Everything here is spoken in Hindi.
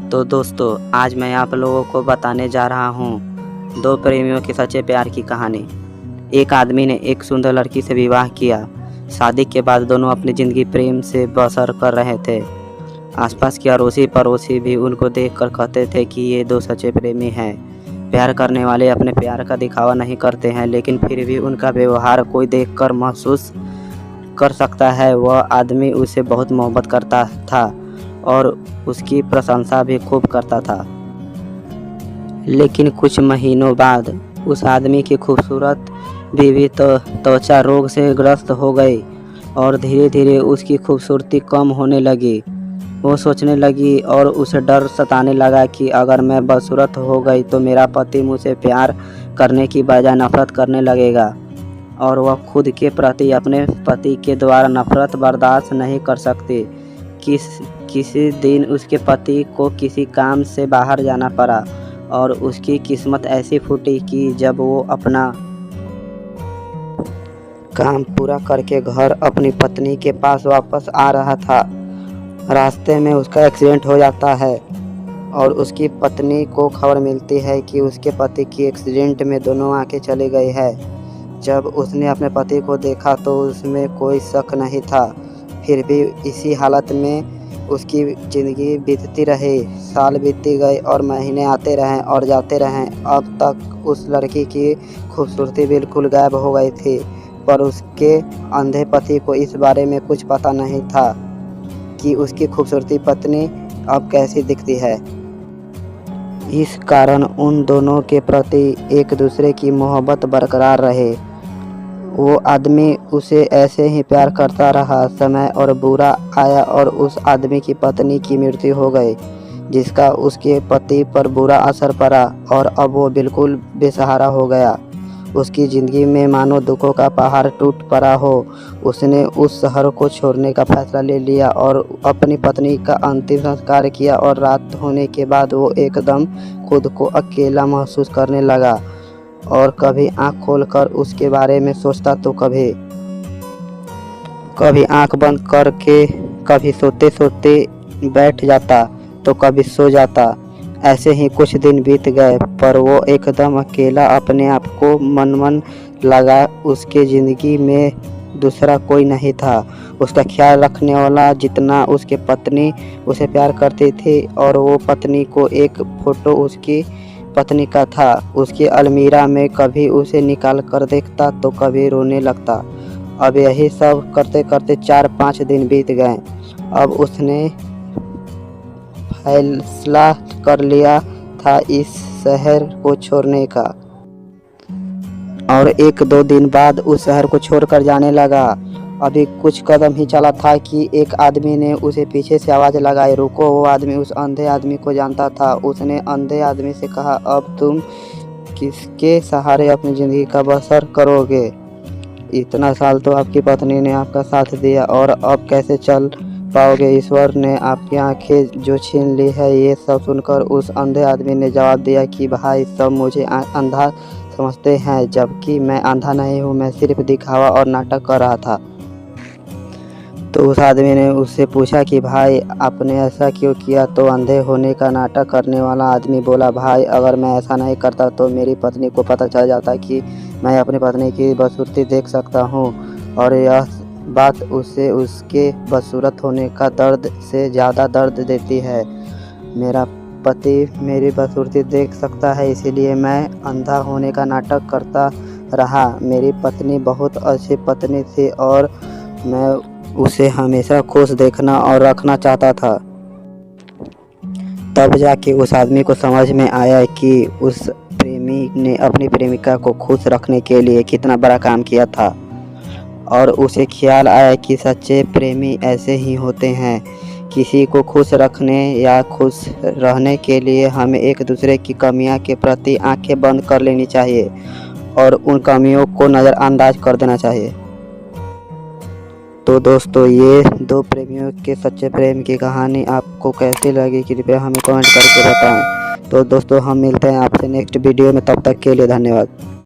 तो दोस्तों, आज मैं आप लोगों को बताने जा रहा हूँ दो प्रेमियों के सच्चे प्यार की कहानी। एक आदमी ने एक सुंदर लड़की से विवाह किया। शादी के बाद दोनों अपनी ज़िंदगी प्रेम से बसर कर रहे थे। आसपास के अड़ोसी पड़ोसी भी उनको देखकर कहते थे कि ये दो सच्चे प्रेमी हैं। प्यार करने वाले अपने प्यार का दिखावा नहीं करते हैं, लेकिन फिर भी उनका व्यवहार कोई देखकर महसूस कर सकता है वह आदमी उसे बहुत मोहब्बत करता था और उसकी प्रशंसा भी खूब करता था। लेकिन कुछ महीनों बाद उस आदमी की खूबसूरत बीवी तो त्वचा रोग से ग्रस्त हो गई और धीरे धीरे उसकी खूबसूरती कम होने लगी। वो सोचने लगी और उसे डर सताने लगा कि अगर मैं बदसूरत हो गई तो मेरा पति मुझसे प्यार करने की बजाय नफरत करने लगेगा और वह खुद के प्रति अपने पति के द्वारा नफरत बर्दाश्त नहीं कर सकती। किसी दिन उसके पति को किसी काम से बाहर जाना पड़ा और उसकी किस्मत ऐसी फूटी कि जब वो अपना काम पूरा करके घर अपनी पत्नी के पास वापस आ रहा था, रास्ते में उसका एक्सीडेंट हो जाता है और उसकी पत्नी को खबर मिलती है कि उसके पति की एक्सीडेंट में दोनों आंखें चली गई है। जब उसने अपने पति को देखा तो उसमें कोई शक नहीं था। फिर भी इसी हालत में उसकी ज़िंदगी बीतती रही। साल बीतती गई और महीने आते रहें और जाते रहें। अब तक उस लड़की की खूबसूरती बिल्कुल गायब हो गई थी, पर उसके अंधे पति को इस बारे में कुछ पता नहीं था कि उसकी खूबसूरती पत्नी अब कैसी दिखती है। इस कारण उन दोनों के प्रति एक दूसरे की मोहब्बत बरकरार रहे। वो आदमी उसे ऐसे ही प्यार करता रहा। समय और बुरा आया और उस आदमी की पत्नी की मृत्यु हो गई, जिसका उसके पति पर बुरा असर पड़ा और अब वो बिल्कुल बेसहारा हो गया। उसकी ज़िंदगी में मानो दुखों का पहाड़ टूट पड़ा हो। उसने उस शहर को छोड़ने का फैसला ले लिया और अपनी पत्नी का अंतिम संस्कार किया और रात होने के बाद वो एकदम खुद को अकेला महसूस करने लगा और कभी आंख खोलकर उसके बारे में सोचता तो कभी आंख बंद करके, कभी सोते सोते बैठ जाता तो कभी सो जाता। ऐसे ही कुछ दिन बीत गए, पर वो एकदम अकेला अपने आप को मन लगा। उसके ज़िंदगी में दूसरा कोई नहीं था उसका ख्याल रखने वाला जितना उसके पत्नी उसे प्यार करती थी। और वो पत्नी को एक फ़ोटो उसकी पत्नी का था उसकी अलमीरा में। कभी उसे निकाल कर देखता तो कभी रोने लगता। अब यही सब करते करते 4-5 दिन बीत गए। अब उसने फैसला कर लिया था इस शहर को छोड़ने का और 1-2 दिन बाद उस शहर को छोड़कर जाने लगा। अभी कुछ कदम ही चला था कि एक आदमी ने उसे पीछे से आवाज़ लगाई, रुको। वो आदमी उस अंधे आदमी को जानता था। उसने अंधे आदमी से कहा, अब तुम किसके सहारे अपनी ज़िंदगी का बसर करोगे? इतना साल तो आपकी पत्नी ने आपका साथ दिया और अब कैसे चल पाओगे? ईश्वर ने आपकी आंखें जो छीन ली है। ये सब सुनकर उस अंधे आदमी ने जवाब दिया कि भाई, सब मुझे अंधा समझते हैं, जबकि मैं अंधा नहीं हूँ। मैं सिर्फ दिखावा और नाटक कर रहा था। तो उस आदमी ने उससे पूछा कि भाई, आपने ऐसा क्यों किया? तो अंधे होने का नाटक करने वाला आदमी बोला, भाई, अगर मैं ऐसा नहीं करता तो मेरी पत्नी को पता चल जाता कि मैं अपनी पत्नी की बदसूरती देख सकता हूँ और यह बात उसे उसके बदसूरत होने का दर्द से ज़्यादा दर्द देती है। मेरा पति मेरी बदसूरती देख सकता है, इसीलिए मैं अंधा होने का नाटक करता रहा। मेरी पत्नी बहुत अच्छी पत्नी थी और मैं उसे हमेशा खुश देखना और रखना चाहता था। तब जाके उस आदमी को समझ में आया कि उस प्रेमी ने अपनी प्रेमिका को खुश रखने के लिए कितना बड़ा काम किया था और उसे ख्याल आया कि सच्चे प्रेमी ऐसे ही होते हैं। किसी को खुश रखने या खुश रहने के लिए हमें एक दूसरे की कमियों के प्रति आंखें बंद कर लेनी चाहिए और उन कमियों को नज़रअंदाज कर देना चाहिए। तो दोस्तों, ये दो प्रेमियों के सच्चे प्रेम की कहानी आपको कैसी लगी कृपया हमें कमेंट करके बताएं। तो दोस्तों, हम मिलते हैं आपसे नेक्स्ट वीडियो में। तब तक के लिए धन्यवाद।